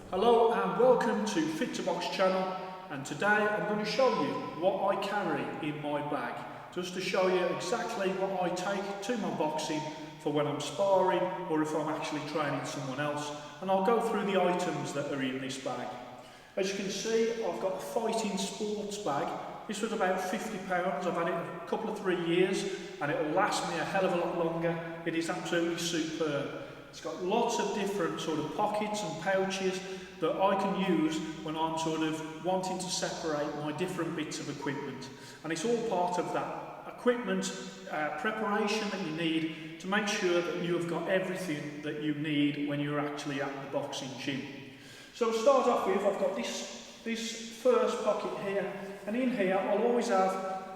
Hello and welcome to Fit to Box channel, and today I'm going to show you what I carry in my bag, just to show you exactly what I take to my boxing for when I'm sparring or if I'm actually training someone else, and I'll go through the items that are in this bag. As you can see, I've got a fighting sports bag. This was about £50, I've had it a couple of 3 years and it will last me a hell of a lot longer. It is absolutely superb. It's got lots of different sort of pockets and pouches that I can use when I'm sort of wanting to separate my different bits of equipment. And it's all part of that equipment preparation that you need to make sure that you have got everything that you need when you're actually at the boxing gym. So to start off with, I've got this first pocket here, and in here I'll always have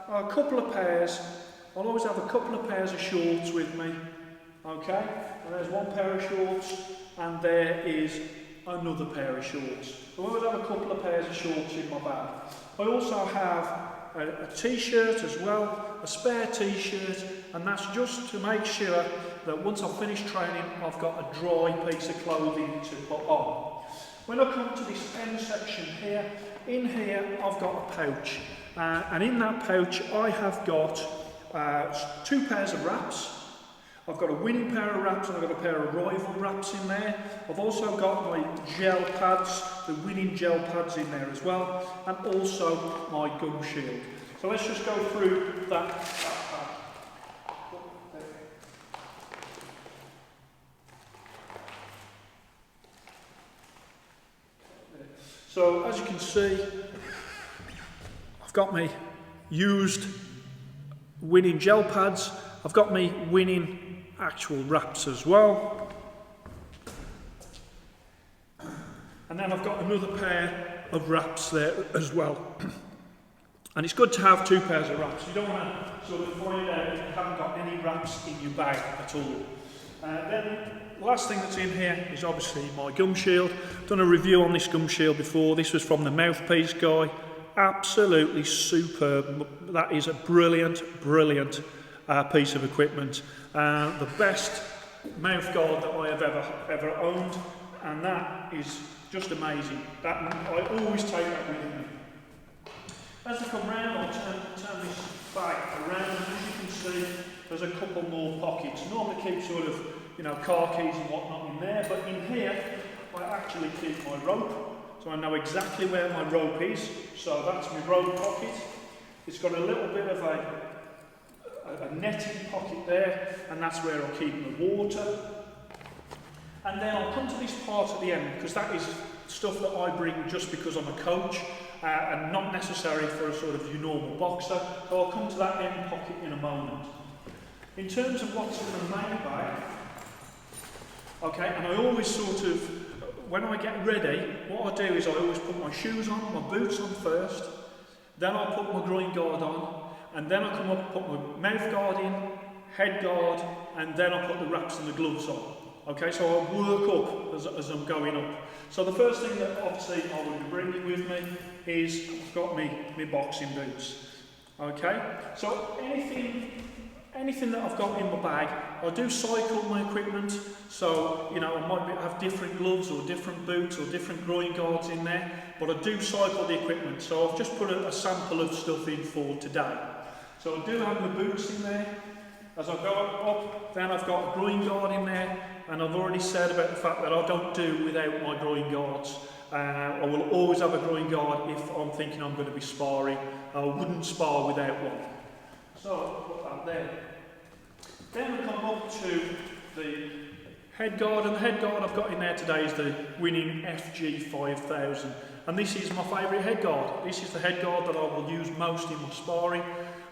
a couple of pairs of shorts with me. Okay, and there's one pair of shorts, and there is another pair of shorts. So I always have a couple of pairs of shorts in my bag. I also have a t-shirt as well, a spare t-shirt, and that's just to make sure that once I've finished training, I've got a dry piece of clothing to put on. When I come to this end section here, in here I've got a pouch, and in that pouch I have got 2 pairs of wraps. I've got a winning pair of wraps and I've got a pair of rival wraps in there. I've also got my gel pads, the winning gel pads in there as well, and also my gum shield. So let's just go through that. So as you can see, I've got my used winning gel pads, I've got my winning actual wraps as well, and then I've got another pair of wraps there as well. And it's good to have 2 pairs of wraps. You don't want to sort of find out if you haven't got any wraps in your bag at all. Then the last thing that's in here is obviously my gum shield. I've done a review on this gum shield before. This was from the Mouthpiece guy. Absolutely superb. That is a brilliant piece of equipment. The best mouth guard that I have ever owned, and that is just amazing. I always take that with me. As I come round, I'll turn this bag around, and as you can see, there's a couple more pockets. Normally keep sort of, car keys and whatnot in there, but in here I actually keep my rope, so I know exactly where my rope is. So that's my rope pocket. It's got a little bit of a netting pocket there, and that's where I'll keep my water. And then I'll come to this part at the end, because that is stuff that I bring just because I'm a coach, and not necessary for a sort of your normal boxer. So I'll come to that end pocket in a moment. In terms of what's in the main bag, okay, and I always sort of, when I get ready, what I do is I always put my shoes on, my boots on first, then I'll put my groin guard on, and then I come up and put my mouth guard in, head guard, and then I put the wraps and the gloves on. Okay, so I work up as I'm going up. So the first thing that obviously I will be bringing with me is I've got my boxing boots. Okay, so anything that I've got in my bag, I do cycle my equipment, so I might have different gloves or different boots or different groin guards in there, but I do cycle the equipment. So I've just put a sample of stuff in for today. So I do have my boots in there. As I go up, then I've got a groin guard in there, and I've already said about the fact that I don't do without my groin guards. I will always have a groin guard if I'm thinking I'm going to be sparring. I wouldn't spar without one. So I'll put that there. Then we come up to the head guard, and the head guard I've got in there today is the winning FG 5000. And this is my favourite head guard. This is the head guard that I will use most in my sparring.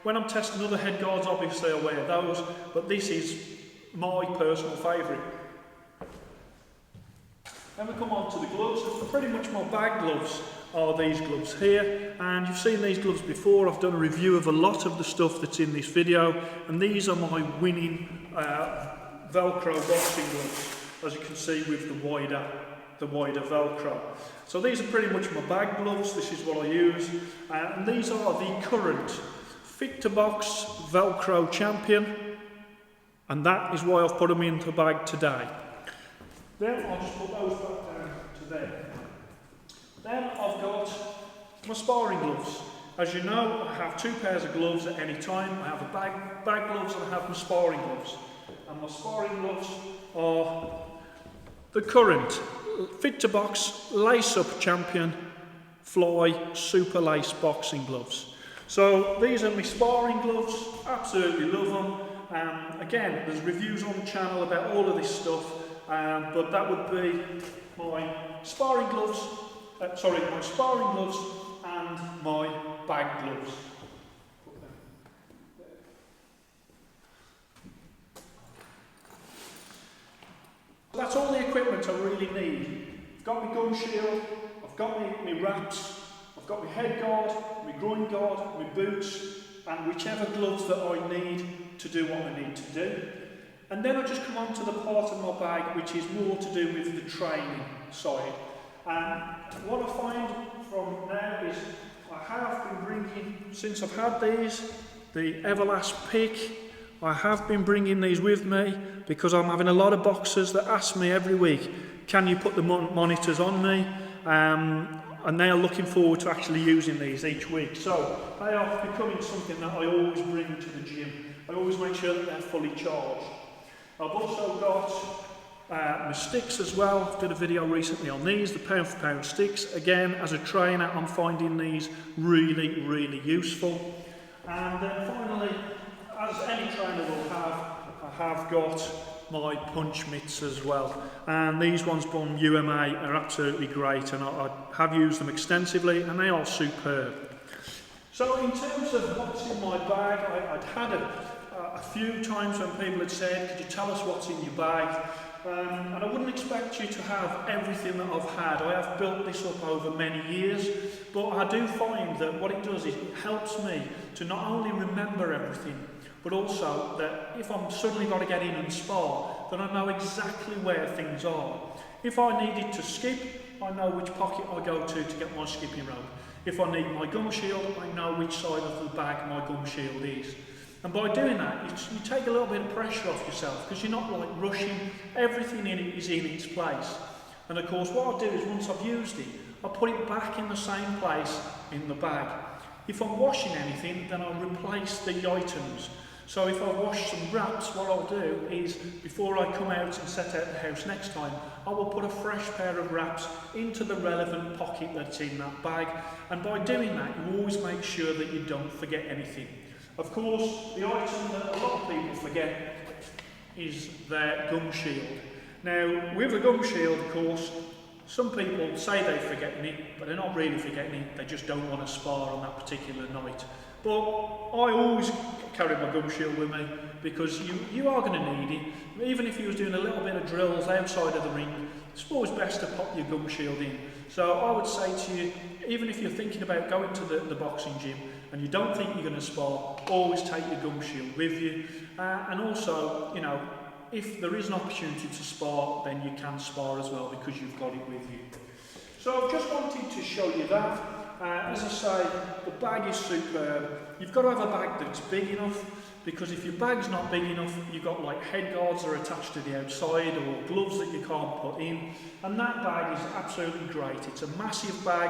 When I'm testing other head guards, obviously I wear those, but this is my personal favourite. Then we come on to the gloves. Pretty much my bag gloves are these gloves here, and you've seen these gloves before. I've done a review of a lot of the stuff that's in this video, and these are my winning Velcro boxing gloves, as you can see with the wider Velcro. So these are pretty much my bag gloves. This is what I use, and these are the current Fit to Box Velcro Champion, and that is why I've put them in the bag today. Then I'll just put those back down to there. Then I've got my sparring gloves. As you know, I have 2 pairs of gloves at any time. I have a bag gloves and I have my sparring gloves. And my sparring gloves are the current Fit to Box Lace Up Champion Fly Super Lace Boxing Gloves. So these are my sparring gloves, absolutely love them. Again, there's reviews on the channel about all of this stuff, but that would be my sparring gloves, my sparring gloves and my bag gloves. That's all the equipment I really need. I've got my gun shield, I've got my wraps, I've got my head guard, my groin guard, my boots, and whichever gloves that I need to do what I need to do. And then I just come on to the part of my bag which is more to do with the training side. And what I find from now is I have been bringing, since I've had these, the Everlast pick. I have been bringing these with me because I'm having a lot of boxers that ask me every week, can you put the monitors on me? And they are looking forward to actually using these each week. So they are becoming something that I always bring to the gym. I always make sure that they're fully charged. I've also got my sticks as well. I did a video recently on these, the pound for pound sticks. Again, as a trainer, I'm finding these really, really useful. And then finally, as any trainer will have, I have got my punch mitts as well. And these ones from UMA are absolutely great, and I have used them extensively, and they are superb. So in terms of what's in my bag, I'd had a few times when people had said, could you tell us what's in your bag? And I wouldn't expect you to have everything that I've had. I have built this up over many years, but I do find that what it does is it helps me to not only remember everything, but also that if I'm suddenly got to get in and spar, then I know exactly where things are. If I needed to skip, I know which pocket I go to get my skipping rope. If I need my gum shield, I know which side of the bag my gum shield is. And by doing that, you take a little bit of pressure off yourself because you're not like rushing. Everything in it is in its place. And of course, what I do is once I've used it, I put it back in the same place in the bag. If I'm washing anything, then I'll replace the items. So if I wash some wraps, what I'll do is, before I come out and set out the house next time, I will put a fresh pair of wraps into the relevant pocket that's in that bag. And by doing that, you always make sure that you don't forget anything. Of course, the item that a lot of people forget is their gum shield. Now, with a gum shield, of course, some people say they're forgetting it, but they're not really forgetting it, they just don't want to spar on that particular night. But I always carry my gum shield with me because you are going to need it. Even if you was doing a little bit of drills outside of the ring, it's always best to pop your gum shield in. So I would say to you, even if you're thinking about going to the boxing gym and you don't think you're going to spar, always take your gum shield with you. And also, you know, if there is an opportunity to spar, then you can spar as well because you've got it with you. So I've just wanted to show you that. As I say, the bag is superb. You've got to have a bag that's big enough, because if your bag's not big enough, you've got like head guards that are attached to the outside or gloves that you can't put in. And that bag is absolutely great. It's a massive bag.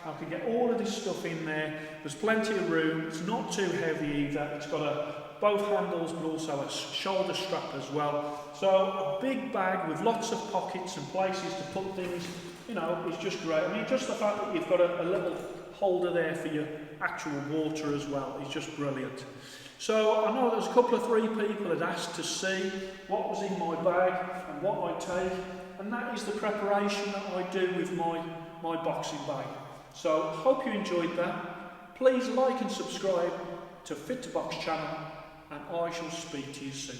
I can get all of this stuff in there. There's plenty of room. It's not too heavy either. It's got both handles but also a shoulder strap as well. So a big bag with lots of pockets and places to put things, you know, it's just great. I mean, just the fact that you've got a little holder there for your actual water as well is just brilliant. So I know there's a couple of 3 people that asked to see what was in my bag and what I take, and that is the preparation that I do with my boxing bag. So I hope you enjoyed that. Please like and subscribe to Fit to Box channel, and I shall speak to you soon.